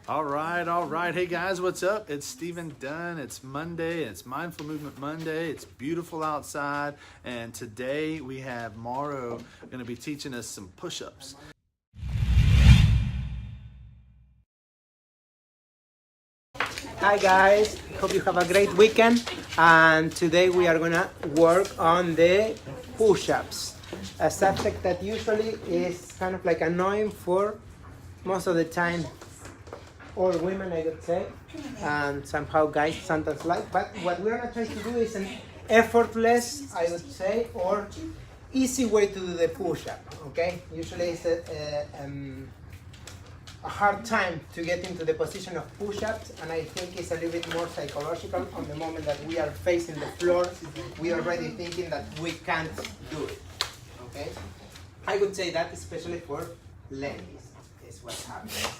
All right. Hey guys, what's up? It's Stephen Dunn. It's Monday. It's Mindful Movement Monday. It's beautiful outside. And today we have Mauro going to be teaching us some push-ups. Hi guys, hope you have a great weekend. And today we are gonna work on the push-ups, a subject that usually is kind of like annoying for most of the time all women, I would say, and somehow guys sometimes like. But what we're gonna try to do is an effortless, I would say, or easy way to do the push-up. Okay, usually it's a hard time to get into the position of push-ups, and I think it's a little bit more psychological. On the moment that we are facing the floor, we are already thinking that we can't do it. Okay, I would say that especially for ladies is what's happening.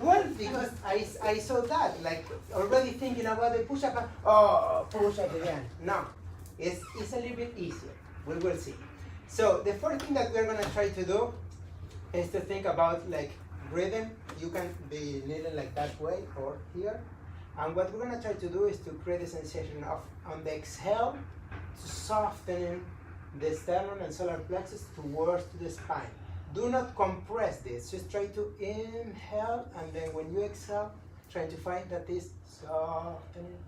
Well, because I saw that, like, already thinking about the push-up, push-up again. No, it's a little bit easier. We will see. So the first thing that we're gonna try to do is to think about, like, breathing. You can be kneeling like that way or here. And what we're gonna try to do is to create a sensation of, on the exhale, to softening the sternum and solar plexus towards the spine. Do not compress this, just try to inhale, and then when you exhale, try to find that this softening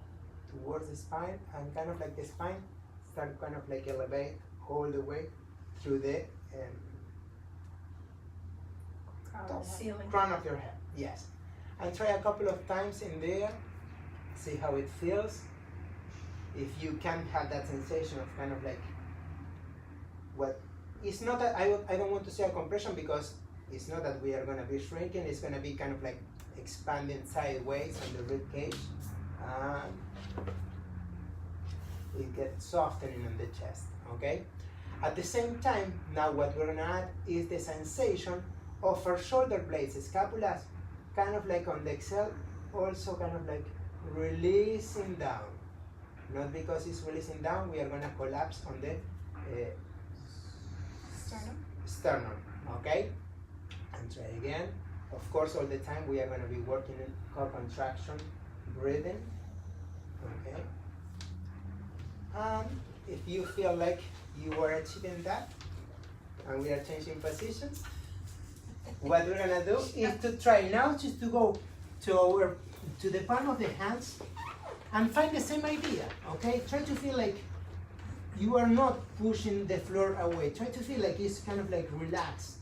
towards the spine, and kind of like the spine start kind of like elevate all the way through the crown of your head. Yes. And try a couple of times in there, see how it feels. If you can have that sensation of kind of like what, it's not that I don't want to say a compression, because it's not that we are going to be shrinking, it's going to be kind of like expanding sideways on the rib cage, and it gets softening on the chest. Okay, at the same time, now what we're going to add is the sensation of our shoulder blades, scapulas, kind of like on the exhale, also kind of like releasing down. Not because it's releasing down, we are going to collapse on the sternum, okay? And try again. Of course, all the time we are going to be working in core contraction, breathing, okay? And if you feel like you are achieving that, and we are changing positions, what we're going to do is to try now just to go to the palm of the hands and find the same idea, okay? Try to feel like you are not pushing the floor away. Try to feel like it's kind of like relaxed,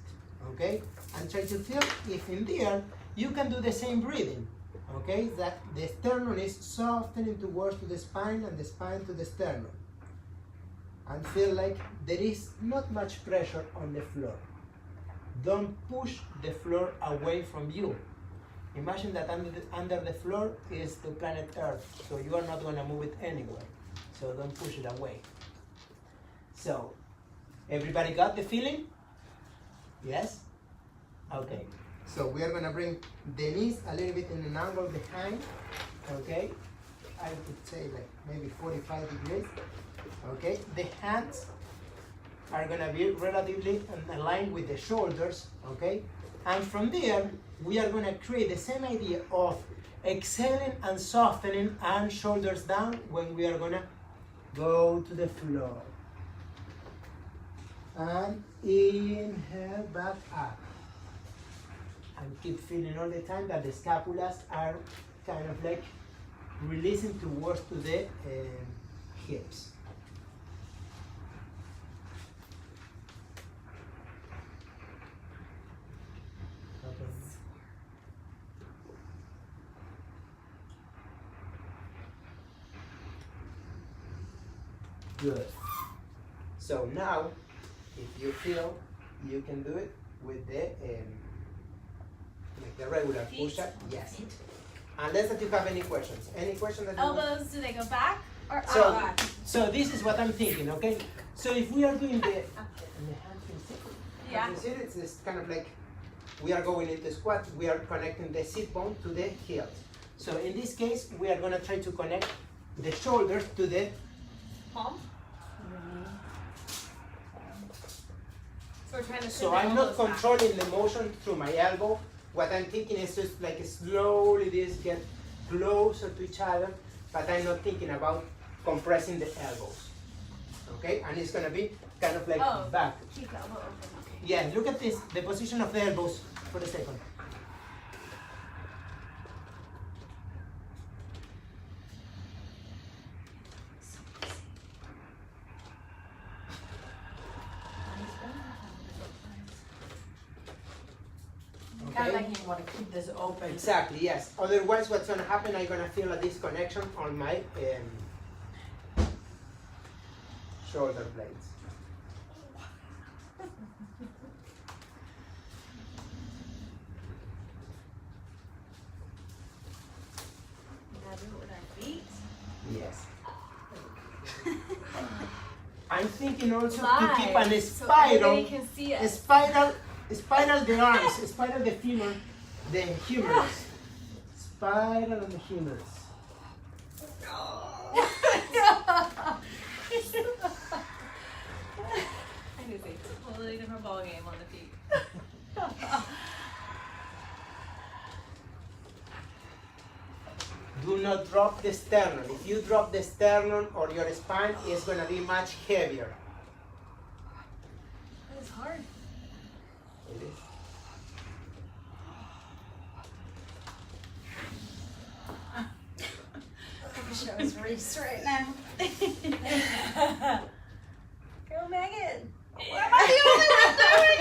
okay? And try to feel if in there you can do the same breathing, okay? That the sternum is softening towards to the spine and the spine to the sternum. And feel like there is not much pressure on the floor. Don't push the floor away from you. Imagine that under the floor is the planet Earth, so you are not going to move it anywhere. So don't push it away. So, everybody got the feeling? Yes? Okay. So we are going to bring the knees a little bit in an angle behind. Okay? I would say like maybe 45 degrees. Okay? The hands are going to be relatively aligned with the shoulders. Okay? And from there, we are going to create the same idea of exhaling and softening and shoulders down when we are going to go to the floor. And inhale back up. And keep feeling all the time that the scapulas are kind of like releasing towards to the hips. Okay. Good. So now, if you feel you can do it with the like the regular push-up, yes. Unless that you have any questions. Any questions that you elbows, do they go back or up? So this is what I'm thinking, okay? So if we are doing the hand it's this kind of like we are going into squat, we are connecting the sit bone to the heels. So in this case, we are going to try to connect the shoulders to the palm. So we're trying to So I'm not controlling the motion through my elbow. What I'm thinking is just like slowly this get closer to each other, but I'm not thinking about compressing the elbows. Okay, and it's gonna be kind of like back. Keep the elbow open. Okay. Yeah, look at this, the position of the elbows for a second. Kind of like you want to keep this open. Exactly, yes. Otherwise, what's going to happen, I'm going to feel a disconnection on my shoulder blades. We gotta do it with our feet. Yes. I'm thinking also to Live, keep an so spiral, everybody can see a us. spiral the arms, spiral the femur, the humerus. Spiral on the humerus. I knew it's a totally different ball game on the feet. Do not drop the sternum. If you drop the sternum or your spine, it's going to be much heavier. That is hard. It is. Show us Reese right now. Go, Megan. What am I the only one doing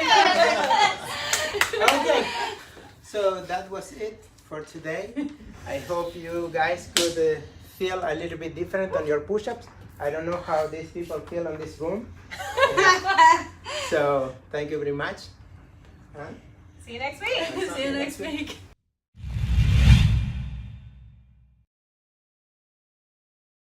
it? Okay, so that was it for today. I hope you guys could feel a little bit different on your push-ups. I don't know how these people feel in this room. So thank you very much. Huh? See you next week. See you next week.